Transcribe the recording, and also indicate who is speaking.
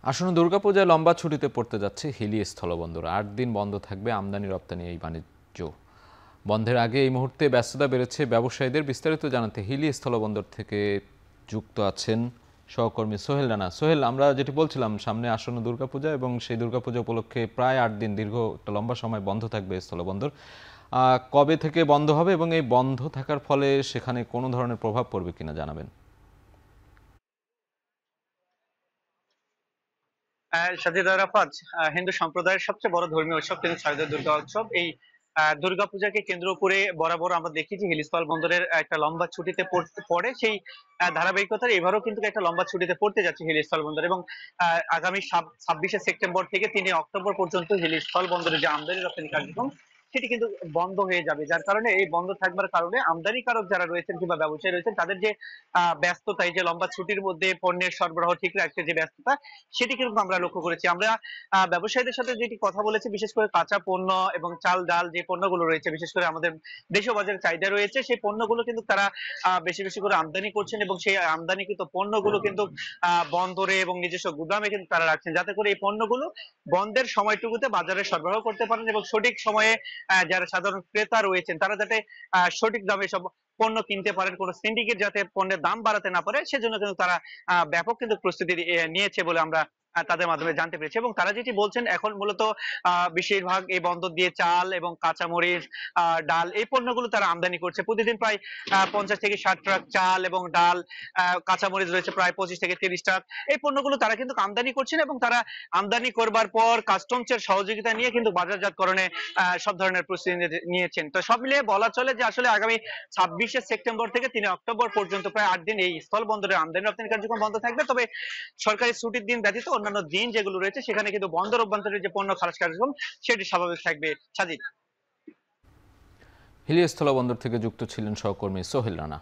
Speaker 1: আসন্ন দুর্গাপূজায় লম্বা ছুটিতে পড়তে যাচ্ছে হিলি স্থলবন্দর। ৮ দিন বন্ধ থাকবে আমদানি রপ্তানি এই বাণিজ্য। বন্ধের আগে এই মুহূর্তে ব্যস্ততা বেড়েছে ব্যবসায়ীদের। বিস্তারিত জানাতে হিলি স্থলবন্দর থেকে যুক্ত আছেন সহকর্মী সোহেল রানা। সোহেল, আমরা যেটি বলছিলাম, সামনে আসন্ন দুর্গাপূজা এবং সেই দুর্গাপূজা উপলক্ষে প্রায় ৮ দিন দীর্ঘ একটা লম্বা সময় বন্ধ থাকবে স্থলবন্দর। কবে থেকে বন্ধ হবে এবং এই বন্ধ থাকার ফলে সেখানে কোনো ধরনের প্রভাব পড়বে কিনা জানাবেন।
Speaker 2: সাজিদ আরাফাত, হিন্দু সম্প্রদায়ের সবচেয়ে বড় ধর্মীয় উৎসব কিন্তু শারদীয় দুর্গা উৎসব। এই দুর্গাপূজাকে কেন্দ্র করে বরাবর আমরা দেখি যে হিলিস্থল বন্দরের একটা লম্বা ছুটিতে পড়ে সেই ধারাবাহিকতার এবারও কিন্তু একটা লম্বা ছুটিতে পড়তে যাচ্ছে হিলিস্থল বন্দর। এবং আগামী 26শে সেপ্টেম্বর থেকে 3 অক্টোবর পর্যন্ত হিলিস্থল বন্দরে যে আমদানি রপ্তানি কার্যক্রম সেটি কিন্তু বন্ধ হয়ে যাবে, যার কারণে এই বন্ধ থাকবার কারণে আমদানিকারক যারা রয়েছেন কিংবা ব্যবসায়ী রয়েছেন তাদের যে ব্যস্ততা, এই যে লম্বা ছুটির মধ্যে পণ্যের সরবরাহ ঠিক রাখতে যে ব্যস্ততা, সেটি কিন্তু আমরা লক্ষ্য করেছি। আমরা ব্যবসায়ীদের সাথে যেটি কথা বলেছি, বিশেষ করে কাঁচা পণ্য এবং চাল ডাল যে পণ্যগুলো রয়েছে, বিশেষ করে আমাদের দেশীয় বাজারে চাহিদা রয়েছে, সেই পণ্যগুলো কিন্তু তারা বেশি বেশি করে আমদানি করছেন এবং সেই আমদানিকৃত পণ্যগুলো কিন্তু বন্দরে এবং নিজস্ব গুদামে কিন্তু তারা রাখছেন, যাতে করে এই পণ্যগুলো বন্ধের সময়টুকুতে বাজারে সরবরাহ করতে পারেন এবং সঠিক সময়ে যারা সাধারণ ক্রেতা রয়েছেন তারা যাতে সঠিক দামে সব পণ্য কিনতে পারেন, কোনো সিন্ডিকেট যাতে পণ্যের দাম বাড়াতে না পারে সেজন্য কিন্তু তারা ব্যাপক কিন্তু প্রস্তুতি নিয়েছে বলে আমরা তাদের মাধ্যমে জানতে পেরেছি। এবং তারা যেটি বলছেন, এখন মূলত বেশিরভাগ এই বন্দর দিয়ে চাল এবং কাঁচামরিচ, ডাল এই পণ্যগুলো তারা আমদানি করছে। প্রতিদিন প্রায় 50 থেকে 60 ট্রাক চাল এবং ডাল, কাঁচামরিচ রয়েছে প্রায় 25 থেকে 30 ট্রাক। এই পণ্যগুলো তারা কিন্তু আমদানি করছেন এবং তারা আমদানি করবার পর কাস্টমসের সহযোগিতা নিয়ে কিন্তু বাজারজাতকরণে সব ধরনের প্রস্তুতি নিয়েছেন। তো সব মিলিয়ে বলা চলে যে আসলে আগামী 26শে সেপ্টেম্বর থেকে 3 অক্টোবর পর্যন্ত প্রায় 8 দিন এই স্থল বন্দরের আমদানি রপ্তানি কার্যক্রম বন্ধ থাকবে। তবে সরকারি ছুটির দিন ব্যতীত অন্যান্য দিন যেগুলো রয়েছে সেখানে কিন্তু বন্দর অভ্যন্তরে যে পণ্য খালাস কার্যক্রম সেটি স্বাভাবিক থাকবে। সাজিদ।
Speaker 1: হিলি স্থলবন্দর থেকে যুক্ত ছিলেন সহকর্মী সোহেল রানা।